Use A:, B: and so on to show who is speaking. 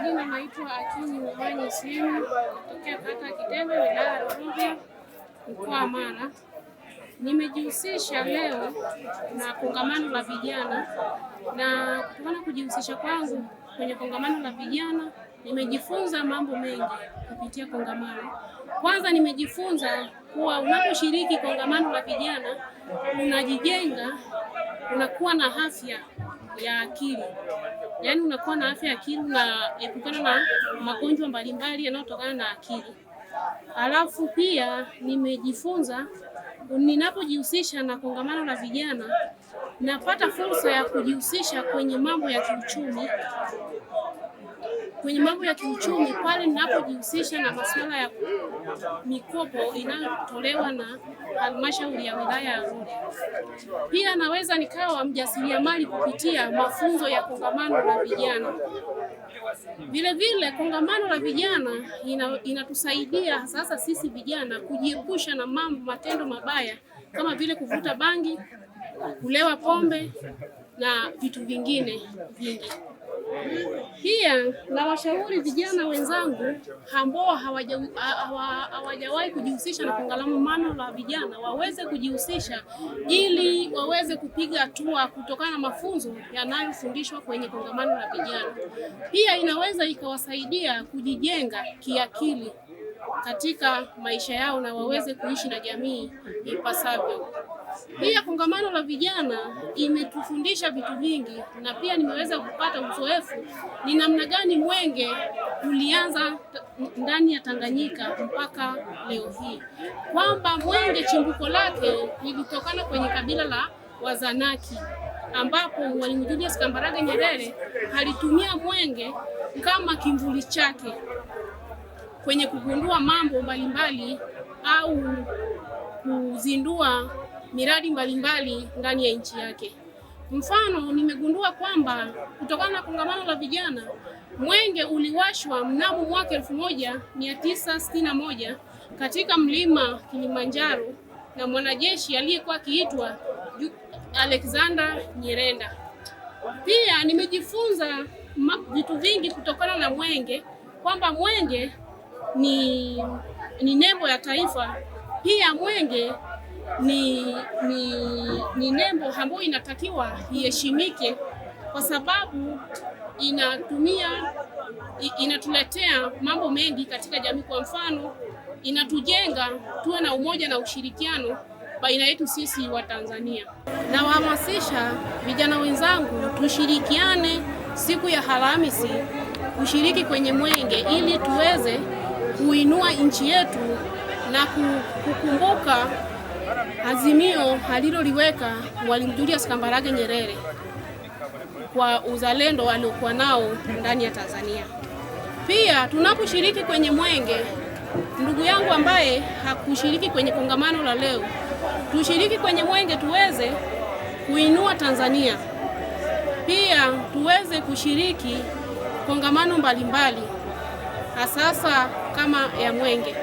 A: majina naitwa Akinyi Mwani Simu, kutokea kata Kitembe, wilaya ya Rorya, mkoa wa Mara. Nimejihusisha leo na kongamano la vijana, na kutokana kujihusisha kwangu kwenye kongamano la vijana nimejifunza mambo mengi kupitia kongamano. Kwanza nimejifunza kuwa unaposhiriki kongamano la vijana unajijenga, unakuwa na afya ya akili. Yaani unakuwa na afya ya akili na epukana na magonjwa mbalimbali yanayotokana na akili. Alafu pia nimejifunza ninapojihusisha na kongamano la vijana napata fursa ya kujihusisha kwenye mambo ya kiuchumi. Pale ninapojihusisha na masuala ya mikopo inayotolewa na halmashauri ya wilaya ya Rorya. Pia naweza nikawa mjasiriamali kupitia mafunzo ya kongamano la vijana. Vile kongamano la vijana inatusaidia sasa sisi vijana kujiepusha na matendo mabaya kama vile kuvuta bangi, kulewa pombe na vitu vingine vingi. Pia nawashauri vijana wenzangu ambao hawajawahi kujihusisha na kongamano la vijana waweze kujihusisha ili waweze kupiga hatua kutokana na mafunzo yanayofundishwa kwenye kongamano la vijana. Pia inaweza ikawasaidia kujijenga kiakili katika maisha yao na waweze kuishi na jamii ipasavyo. Pia kongamano la vijana imetufundisha vitu vingi, na pia nimeweza kupata uzoefu ni namna gani mwenge ulianza ndani ya Tanganyika mpaka leo hii, kwamba mwenge chimbuko lake lilitokana kwenye kabila la Wazanaki, ambapo Mwalimu Julius Kambarage Nyerere alitumia mwenge kama kimvuli chake kwenye kugundua mambo mbalimbali au kuzindua miradi mbalimbali ndani ya nchi yake. Mfano, nimegundua kwamba kutokana na kongamano la vijana mwenge uliwashwa mnamo mwaka 1961 katika mlima Kilimanjaro na mwanajeshi aliyekuwa akiitwa Alexander Nyerenda. Pia nimejifunza vitu vingi kutokana na mwenge, kwamba mwenge ni nembo ya taifa. Pia mwenge ni nembo ambayo inatakiwa iheshimike kwa sababu inatuletea mambo mengi katika jamii. Kwa mfano, inatujenga tuwe na umoja na ushirikiano baina yetu sisi wa Tanzania. Nawahamasisha vijana wenzangu tushirikiane siku ya Alhamisi kushiriki kwenye mwenge ili tuweze kuinua nchi yetu na kukumbuka azimio aliloliweka Mwalimu Julius Kambarage Nyerere kwa uzalendo aliokuwa nao ndani ya Tanzania. Pia tunaposhiriki kwenye mwenge, ndugu yangu ambaye hakushiriki kwenye kongamano la leo, tushiriki kwenye mwenge tuweze kuinua Tanzania. Pia tuweze kushiriki kongamano mbalimbali, hasa kama ya mwenge.